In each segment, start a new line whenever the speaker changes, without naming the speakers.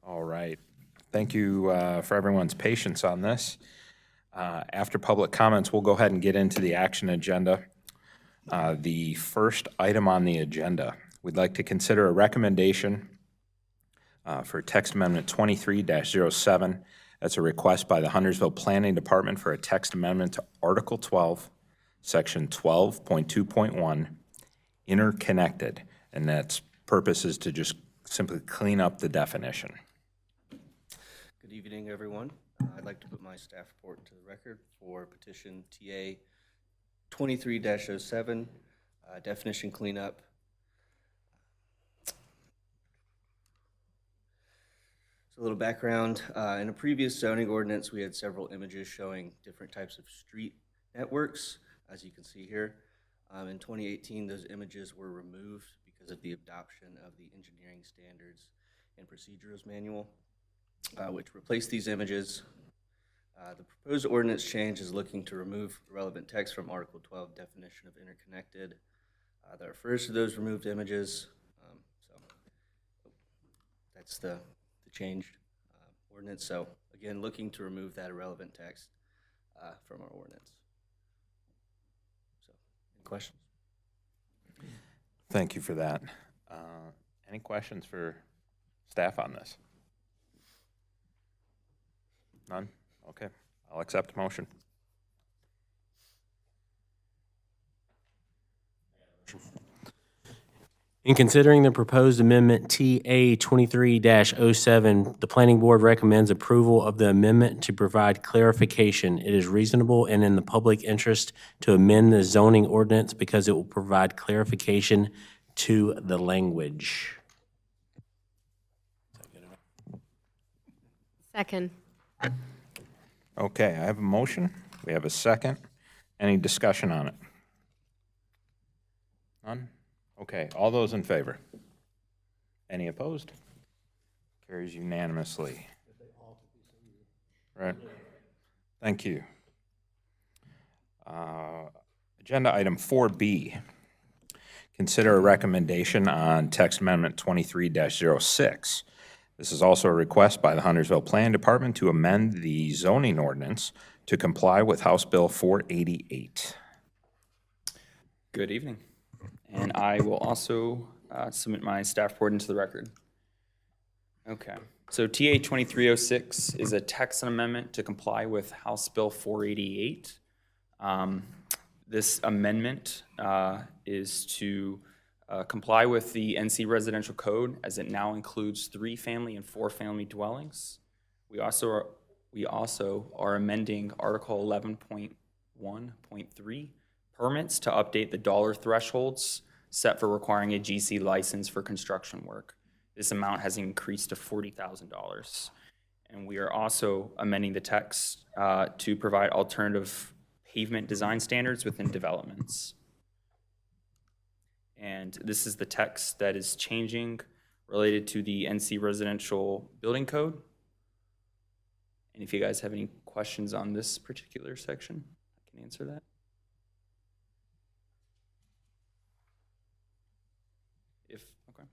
All right. Thank you for everyone's patience on this. After public comments, we'll go ahead and get into the action agenda. The first item on the agenda, we'd like to consider a recommendation for text amendment 23-07. That's a request by the Huntersville Planning Department for a text amendment to Article 12, Section 12.2.1, interconnected, and that's purpose is to just simply clean up the definition.
Good evening, everyone. I'd like to put my staff report to the record for petition TA 23-07, definition cleanup. So a little background. In a previous zoning ordinance, we had several images showing different types of street networks, as you can see here. In 2018, those images were removed because of the adoption of the Engineering Standards and Procedures Manual, which replaced these images. The proposed ordinance change is looking to remove the relevant text from Article 12 definition of interconnected that refers to those removed images. So that's the changed ordinance. So again, looking to remove that irrelevant text from our ordinance. So any questions?
Thank you for that. Any questions for staff on this? None? Okay, I'll accept the motion.
In considering the proposed amendment TA 23-07, the Planning Board recommends approval of the amendment to provide clarification. It is reasonable and in the public interest to amend the zoning ordinance because it will provide clarification to the language.
Second.
Okay, I have a motion. We have a second. Any discussion on it? None? Okay, all those in favor? Any opposed? Carries unanimously. Right. Thank you. Agenda item 4B. Consider a recommendation on text amendment 23-06. This is also a request by the Huntersville Planning Department to amend the zoning ordinance to comply with House Bill 488.
Good evening. And I will also submit my staff report into the record. Okay, so TA 2306 is a text amendment to comply with House Bill 488. This amendment is to comply with the NC Residential Code as it now includes 3-family and 4-family dwellings. We also are amending Article 11.1.3 permits to update the dollar thresholds set for requiring a GC license for construction work. This amount has increased to $40,000. And we are also amending the text to provide alternative pavement design standards within developments. And this is the text that is changing related to the NC Residential Building Code. And if you guys have any questions on this particular section, I can answer that. Okay.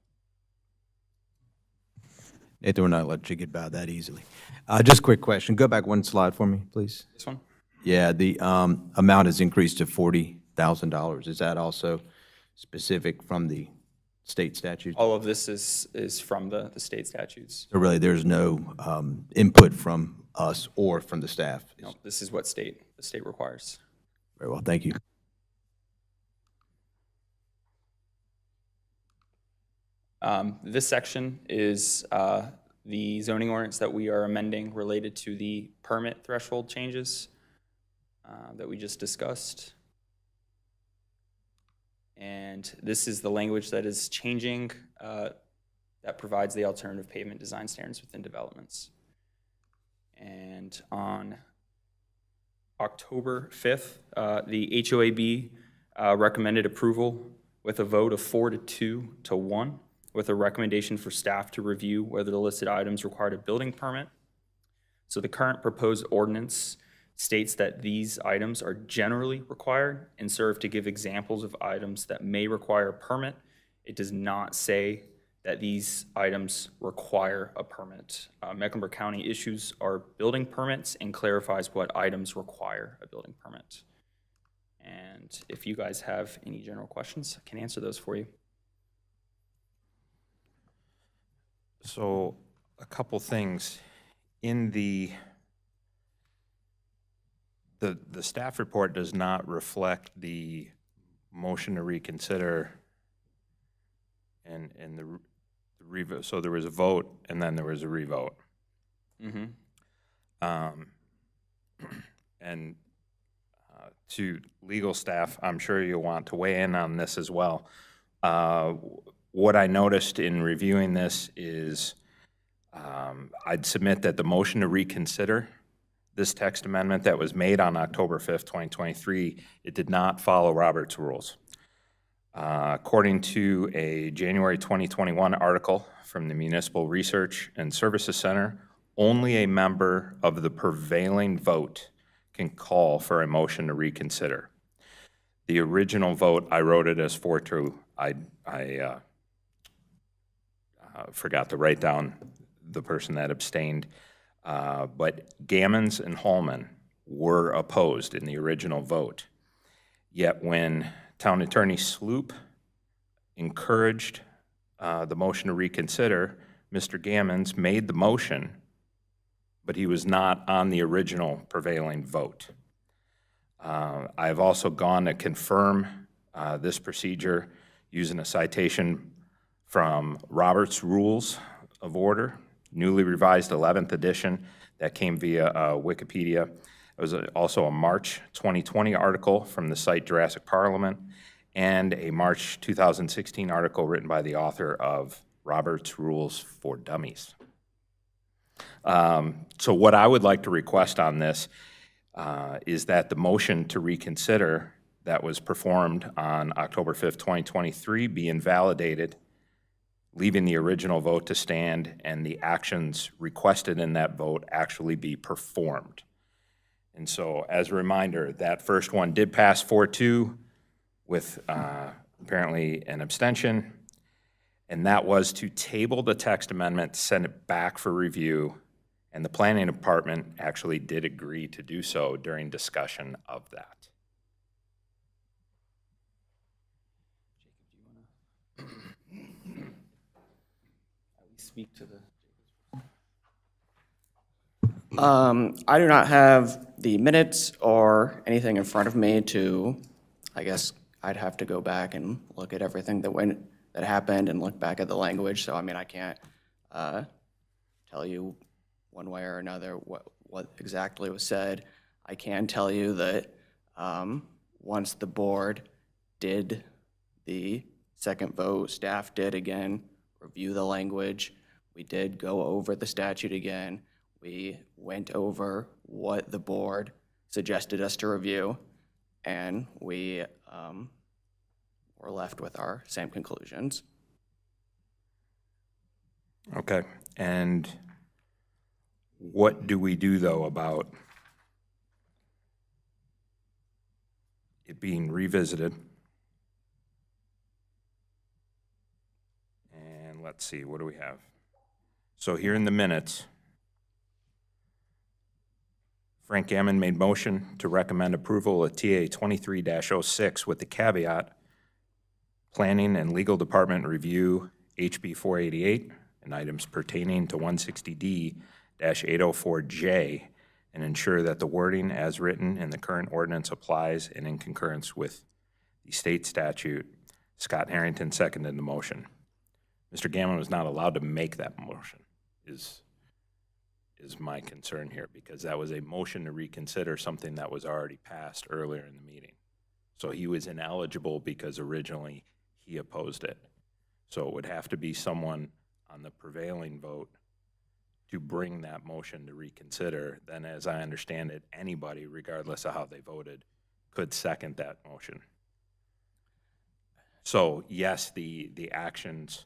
Nathan, we're not letting you get by that easily. Just a quick question. Go back one slide for me, please.
This one?
Yeah, the amount has increased to $40,000. Is that also specific from the state statutes?
All of this is from the state statutes.
So really, there's no input from us or from the staff?
No, this is what the state requires.
Very well, thank you.
This section is the zoning ordinance that we are amending related to the permit threshold changes that we just discussed. And this is the language that is changing that provides the alternative pavement design standards within developments. And on October 5th, the HOAB recommended approval with a vote of 4-2 to 1, with a recommendation for staff to review whether the listed items required a building permit. So the current proposed ordinance states that these items are generally required and serve to give examples of items that may require a permit. It does not say that these items require a permit. Mecklenburg County issues our building permits and clarifies what items require a building permit. And if you guys have any general questions, I can answer those for you.
So a couple things. In the staff report does not reflect the motion to reconsider and the revote. So there was a vote and then there was a revote. And to legal staff, I'm sure you'll want to weigh in on this as well. What I noticed in reviewing this is I'd submit that the motion to reconsider this text amendment that was made on October 5th, 2023, it did not follow Robert's rules. According to a January 2021 article from the Municipal Research and Services Center, only a member of the prevailing vote can call for a motion to reconsider. The original vote, I wrote it as 4-2. I forgot to write down the person that abstained. But Gammons and Holman were opposed in the original vote. Yet when Town Attorney Sloop encouraged the motion to reconsider, Mr. Gammons made the motion, but he was not on the original prevailing vote. I've also gone to confirm this procedure using a citation from Robert's Rules of Order, newly revised 11th edition that came via Wikipedia. It was also a March 2020 article from the site Jurassic Parliament and a March 2016 article written by the author of Robert's Rules for Dummies. So what I would like to request on this is that the motion to reconsider that was performed on October 5th, 2023 be invalidated, leaving the original vote to stand and the actions requested in that vote actually be performed. And so as a reminder, that first one did pass 4-2 with apparently an abstention, and that was to table the text amendment, send it back for review, and the planning department actually did agree to do so during discussion of that.
Speak to the.
I do not have the minutes or anything in front of me to, I guess I'd have to go back and look at everything that happened and look back at the language. So I mean, I can't tell you one way or another what exactly was said. I can tell you that once the board did the second vote, staff did again review the language. We did go over the statute again. We went over what the board suggested us to review, and we were left with our same conclusions.
Okay, and what do we do, though, about it being revisited? And let's see, what do we have? So here in the minutes, Frank Gammon made motion to recommend approval of TA 23-06 with the caveat, Planning and Legal Department review HB 488 and items pertaining to 160D-804J and ensure that the wording as written in the current ordinance applies and in concurrence with the state statute. Scott Harrington seconded the motion. Mr. Gammon was not allowed to make that motion, is my concern here, because that was a motion to reconsider something that was already passed earlier in the meeting. So he was ineligible because originally he opposed it. So it would have to be someone on the prevailing vote to bring that motion to reconsider. Then, as I understand it, anybody, regardless of how they voted, could second that motion. So yes, the actions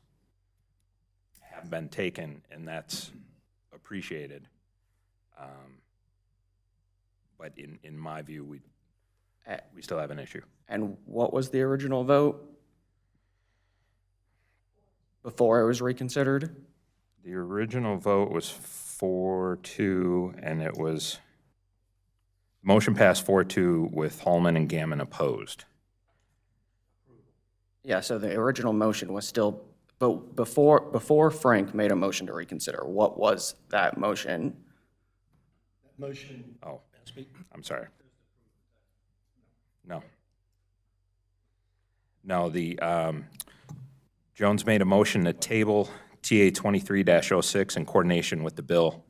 have been taken, and that's appreciated. But in my view, we still have an issue.
And what was the original vote? before it was reconsidered.
The original vote was 4-2, and it was, motion passed 4-2 with Holman and Gammon opposed.
Yeah, so the original motion was still, but before Frank made a motion to reconsider, what was that motion?
Oh, I'm sorry. No. No, Jones made a motion to table TA 23-06 in coordination with the bill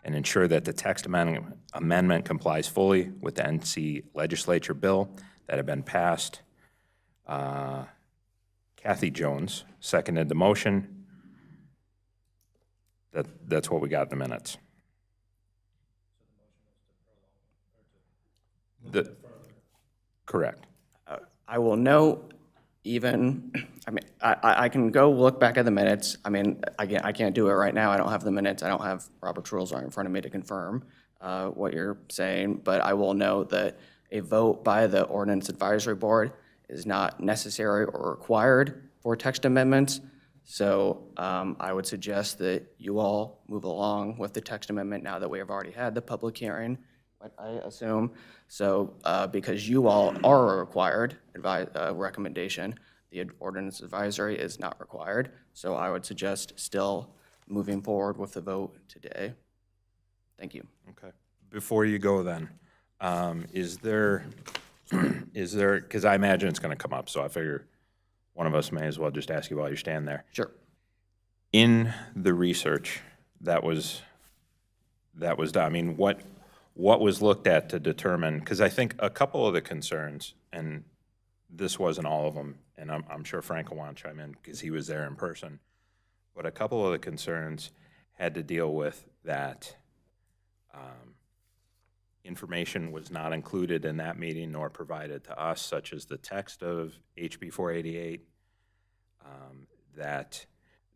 and ensure that the text amendment complies fully with the NC legislature bill that had been passed. Kathy Jones seconded the motion. That's what we got in the minutes. Correct.
I will note even, I mean, I can go look back at the minutes. I mean, again, I can't do it right now. I don't have the minutes. I don't have Robert's rules right in front of me to confirm what you're saying. But I will note that a vote by the Ordinance Advisory Board is not necessary or required for text amendments. So I would suggest that you all move along with the text amendment now that we have already had the public hearing, I assume. So because you all are a required recommendation, the ordinance advisory is not required. So I would suggest still moving forward with the vote today. Thank you.
Okay. Before you go then, is there, because I imagine it's going to come up, so I figure one of us may as well just ask you while you're standing there.
Sure.
In the research that was done, I mean, what was looked at to determine, because I think a couple of the concerns, and this wasn't all of them, and I'm sure Frank will want to chime in because he was there in person, but a couple of the concerns had to deal with that information was not included in that meeting nor provided to us, such as the text of HB 488, that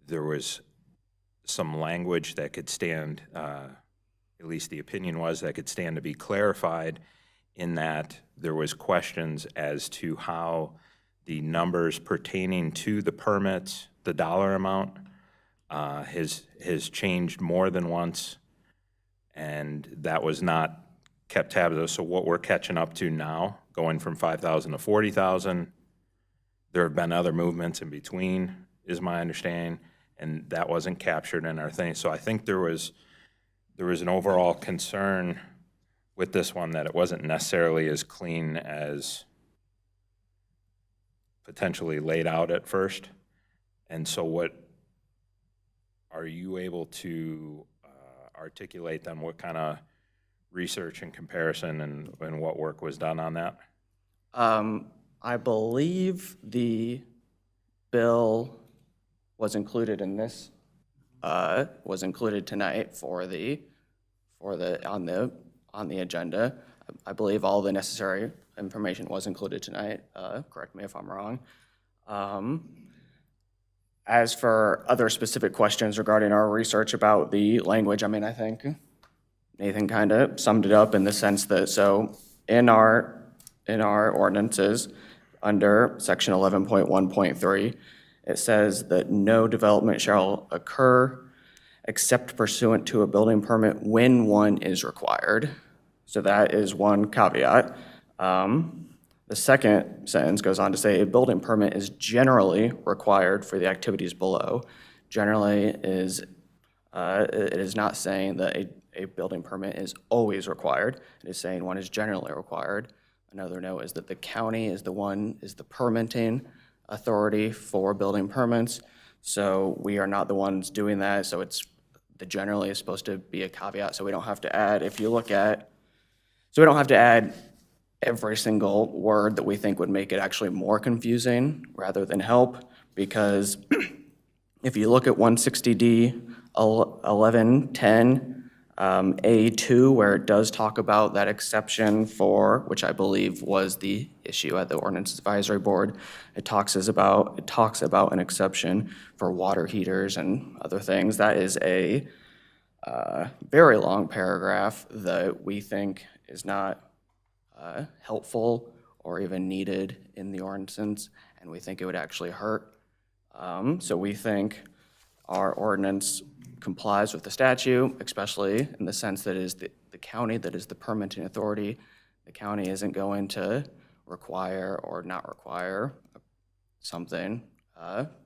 there was some language that could stand, at least the opinion was, that could stand to be clarified, in that there was questions as to how the numbers pertaining to the permits, the dollar amount, has changed more than once, and that was not kept tabs of. So what we're catching up to now, going from 5,000 to 40,000, there have been other movements in between, is my understanding, and that wasn't captured in our thing. So I think there was an overall concern with this one that it wasn't necessarily as clean as potentially laid out at first. And so what are you able to articulate then what kind of research and comparison and what work was done on that?
I believe the bill was included in this, was included tonight on the agenda. I believe all the necessary information was included tonight. Correct me if I'm wrong. As for other specific questions regarding our research about the language, I mean, I think Nathan kind of summed it up in the sense that, so in our ordinances, under section 11.1.3, it says that no development shall occur except pursuant to a building permit when one is required. So that is one caveat. The second sentence goes on to say a building permit is generally required for the activities below. Generally is, it is not saying that a building permit is always required. It is saying one is generally required. Another note is that the county is the permitting authority for building permits. So we are not the ones doing that. So the generally is supposed to be a caveat. So we don't have to add, so we don't have to add every single word that we think would make it actually more confusing rather than help. Because if you look at 160D 1110, A2, where it does talk about that exception for, which I believe was the issue at the Ordinance Advisory Board, it talks about an exception for water heaters and other things. That is a very long paragraph that we think is not helpful or even needed in the ordinance, and we think it would actually hurt So we think our ordinance complies with the statute, especially in the sense that it is the county that is the permitting authority. The county isn't going to require or not require something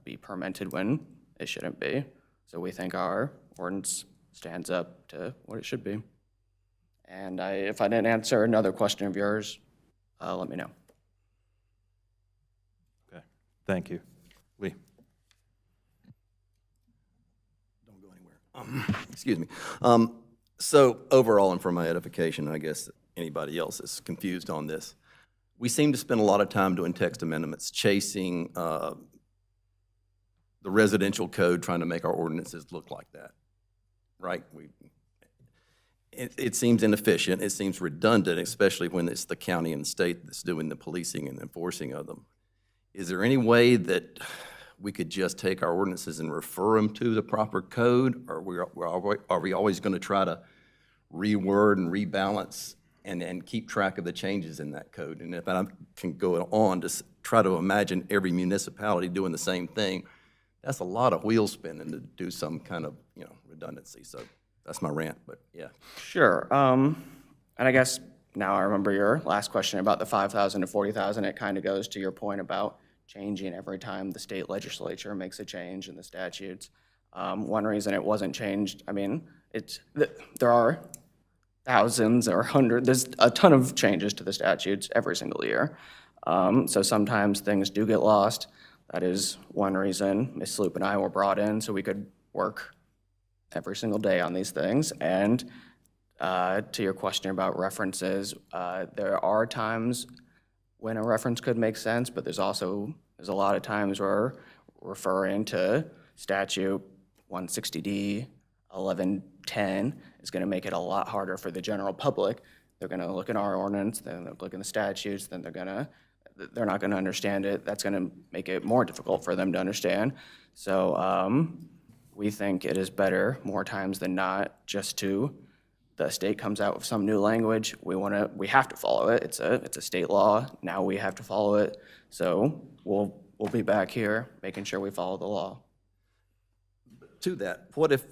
be permitted when it shouldn't be. So we think our ordinance stands up to what it should be. And if I didn't answer another question of yours, let me know.
Okay, thank you. Lee?
Don't go anywhere. Excuse me. So overall, and for my edification, I guess anybody else is confused on this, we seem to spend a lot of time doing text amendments, chasing the residential code, trying to make our ordinances look like that, right? It seems inefficient, it seems redundant, especially when it's the county and the state that's doing the policing and enforcing of them. Is there any way that we could just take our ordinances and refer them to the proper code? Or are we always going to try to reword and rebalance and keep track of the changes in that code? And if I can go on to try to imagine every municipality doing the same thing, that's a lot of wheel spinning to do some kind of, redundancy. So that's my rant, but yeah.
Sure. And I guess now I remember your last question about the 5,000 to 40,000. It kind of goes to your point about changing every time the state legislature makes a change in the statutes. One reason it wasn't changed, I mean, there are thousands or hundreds, there's a ton of changes to the statutes every single year. So sometimes things do get lost. That is one reason Ms. Sloop and I were brought in, so we could work every single day on these things. And to your question about references, there are times when a reference could make sense, but there's a lot of times where referring to statute 160D, 1110 is going to make it a lot harder for the general public. They're going to look at our ordinance, then they'll look in the statutes, then they're not going to understand it. That's going to make it more difficult for them to understand. So we think it is better more times than not just the state comes out with some new language. We have to follow it. It's a state law. Now we have to follow it. So we'll be back here making sure we follow the law.
To that, what if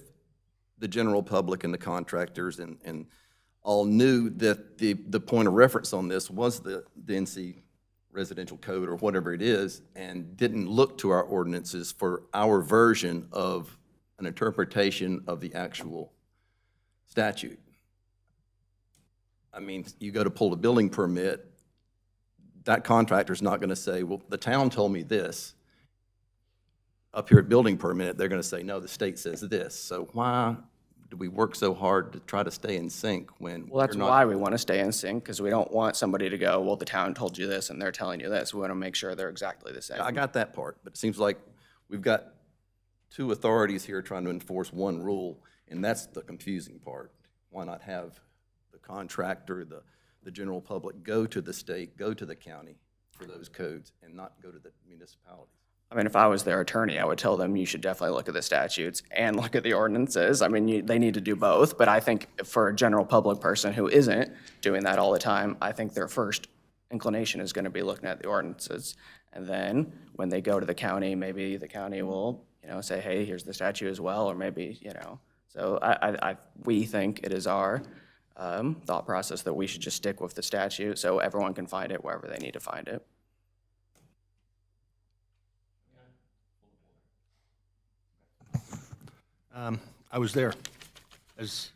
the general public and the contractors and all knew that the point of reference on this was the NC residential code or whatever it is, and didn't look to our ordinances for our version of an interpretation of the actual statute? I mean, you go to pull a building permit, that contractor's not going to say, well, the town told me this. Up here at building permit, they're going to say, no, the state says this. So why do we work so hard to try to stay in sync when
Well, that's
we're not?
why we want to stay in sync, because we don't want somebody to go, well, the town told you this and they're telling you this. We want to make sure they're exactly the same.
I got that part, but it seems like we've got two authorities here trying to enforce one rule, and that's the confusing part. Why not have the contractor, the general public go to the state, go to the county for those codes, and not go to the municipalities?
I mean, if I was their attorney, I would tell them you should definitely look at the statutes and look at the ordinances. I mean, they need to do both, but I think for a general public person who isn't doing that all the time, I think their first inclination is going to be looking at the ordinances. And then when they go to the county, maybe the county will, say, hey, here's the statute as well, or maybe, So we think it is our thought process that we should just stick with the statute so everyone can find it wherever they need to find it.
I was there, as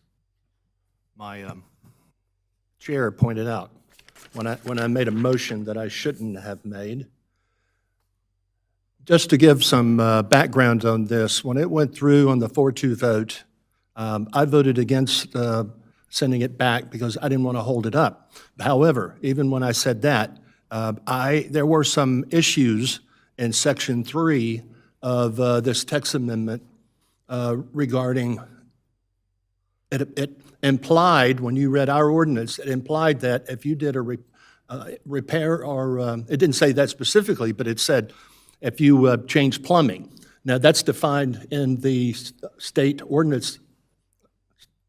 my chair pointed out, when I made a motion that I shouldn't have made. Just to give some background on this, when it went through on the 4-2 vote, I voted against sending it back because I didn't want to hold it up. However, even when I said that, there were some issues in Section 3 of this text amendment regarding, it implied, when you read our ordinance, it implied that if you did a repair or, it didn't say that specifically, but it said if you changed plumbing. Now, that's defined in the state ordinance,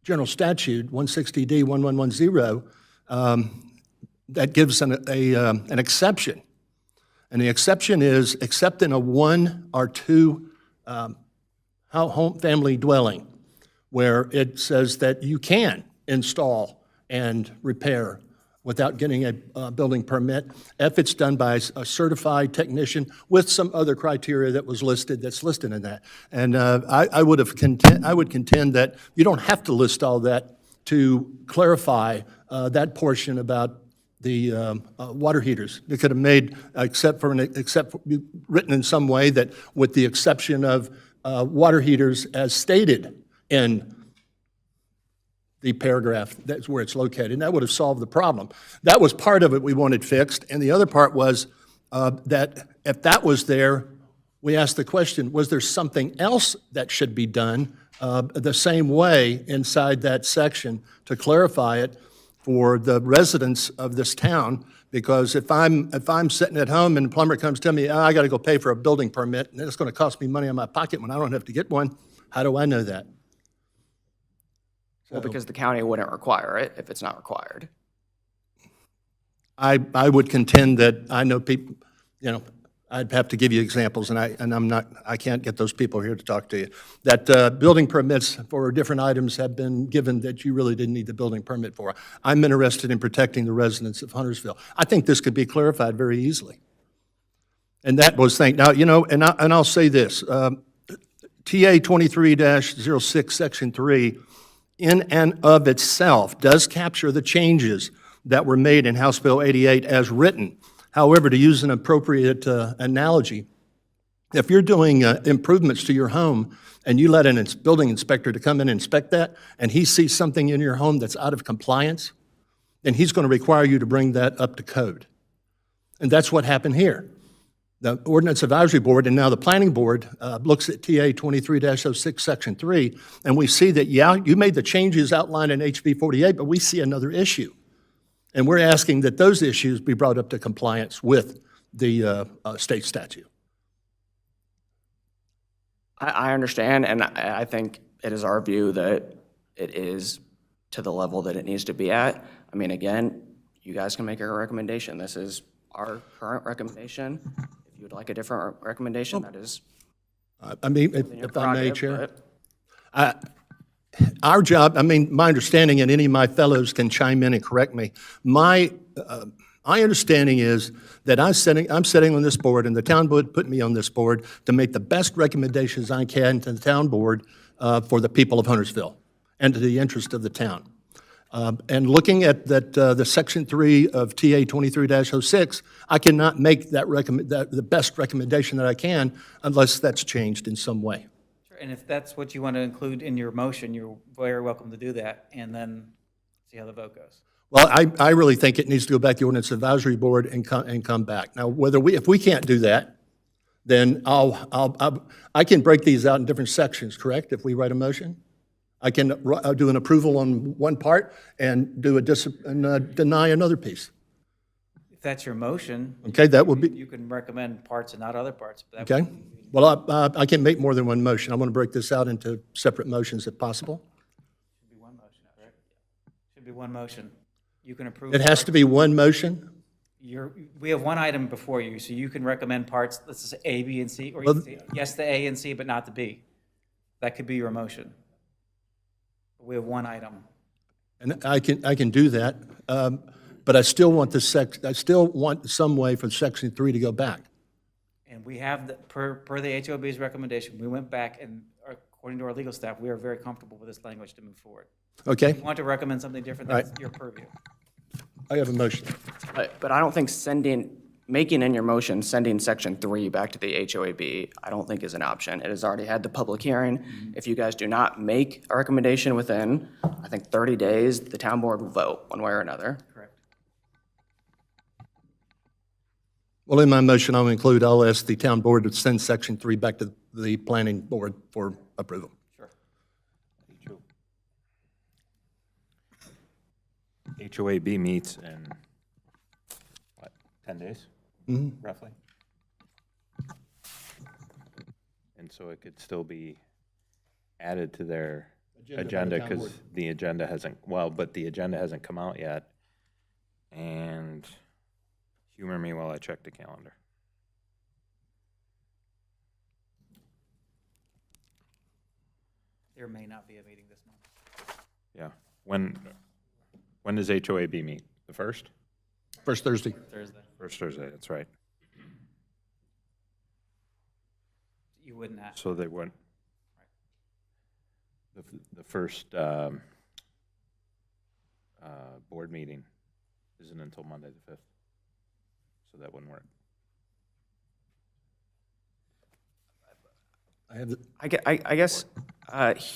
General Statute 160D 1110, that gives an exception. And the exception is, except in a one or two home family dwelling, where it says that you can install and repair without getting a building permit, if it's done by a certified technician with some other criteria that's listed in that. And I would contend that you don't have to list all that to clarify that portion about the water heaters. They could have made, written in some way that with the exception of water heaters as stated in the paragraph, that's where it's located, and that would have solved the problem. That was part of it we wanted fixed, and the other part was that if that was there, we asked the question, was there something else that should be done the same way inside that section to clarify it for the residents of this town? Because if I'm sitting at home and the plumber comes to me, I got to go pay for a building permit, and it's going to cost me money in my pocket when I don't have to get one, how do I know that?
Well, because the county wouldn't require it if it's not required.
I would contend that I know people, I'd have to give you examples, and I can't get those people here to talk to you, that building permits for different items have been given that you really didn't need the building permit for. I'm interested in protecting the residents of Huntersville. I think this could be clarified very easily. And that was now, and I'll say this, TA 23-06, Section 3, in and of itself does capture the changes that were made in House Bill 88 as written. However, to use an appropriate analogy, if you're doing improvements to your home and you let a building inspector to come in and inspect that, and he sees something in your home that's out of compliance, then he's going to require you to bring that up to code. And that's what happened here. The Ordinance Advisory Board and now the Planning Board looks at TA 23-06, Section 3, and we see that, yeah, you made the changes outlined in HB 48, but we see another issue. And we're asking that those issues be brought up to compliance with the state statute.
I understand, and I think it is our view that it is to the level that it needs to be at. I mean, again, you guys can make a recommendation. This is our current recommendation. If you would like a different recommendation, that is
I mean,
your
if I may,
prerogative,
Chair.
but-
Our job, my understanding, and any of my fellows can chime in and correct me, my understanding is that I'm sitting on this board, and the town board put me on this board to make the best recommendations I can to the town board for the people of Huntersville and to the interest of the town. And looking at the Section 3 of TA 23-06, I cannot make the best recommendation that I can unless that's changed in some way.
And if that's what you want to include in your motion, you're very welcome to do that, and then see how the vote goes.
Well, I really think it needs to go back to the Ordinance Advisory Board and come back. Now, if we can't do that, then I can break these out in different sections, correct? If we write a motion? I can do an approval on one part and deny another piece.
If that's your motion.
Okay, that would be,
You can recommend parts and not other parts. But that
okay?
would-
Well, I can make more than one motion. I want to break this out into separate motions if possible.
Should be one motion, correct? Should be one motion. You can approve.
It has to be one motion?
We have one item before you, so you can recommend parts, let's just say A, B, and C, or you can say yes to A and C, but not to B. That could be your motion. We have one item.
And I can do that, but I still want some way for Section 3 to go back.
And we have, per the HOB's recommendation, we went back and according to our legal staff, we are very comfortable with this language to move forward.
Okay?
If you want to recommend something different, that's your purview.
I have a motion.
But I don't think making in your motion, sending Section 3 back to the HOAB, I don't think is an option. It has already had the public hearing. If you guys do not make a recommendation within, I think, 30 days, the town board will vote one way or another.
Correct.
Well, in my motion, I'll ask the town board to send Section 3 back to the planning board for approval.
Sure.
HOAB meets in, what, 10 days? Roughly? And so it could still be added to their agenda because the agenda hasn't come out yet. And humor me while I check the calendar.
There may not be a meeting this month.
Yeah. When does HOAB meet? The first?
First Thursday.
Thursday.
First Thursday, that's right.
You wouldn't have.
So they went, the first board meeting isn't until Monday the 5th. So that wouldn't work.
I have,
I guess,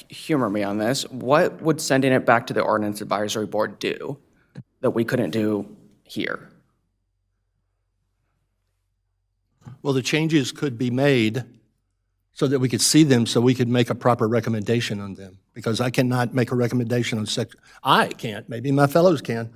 humor me on this. What would sending it back to the ordinance advisory board do that we couldn't do here?
well, the changes could be made so that we could see them, so we could make a proper recommendation on them. Because I cannot make a recommendation on I can't, maybe my fellows can,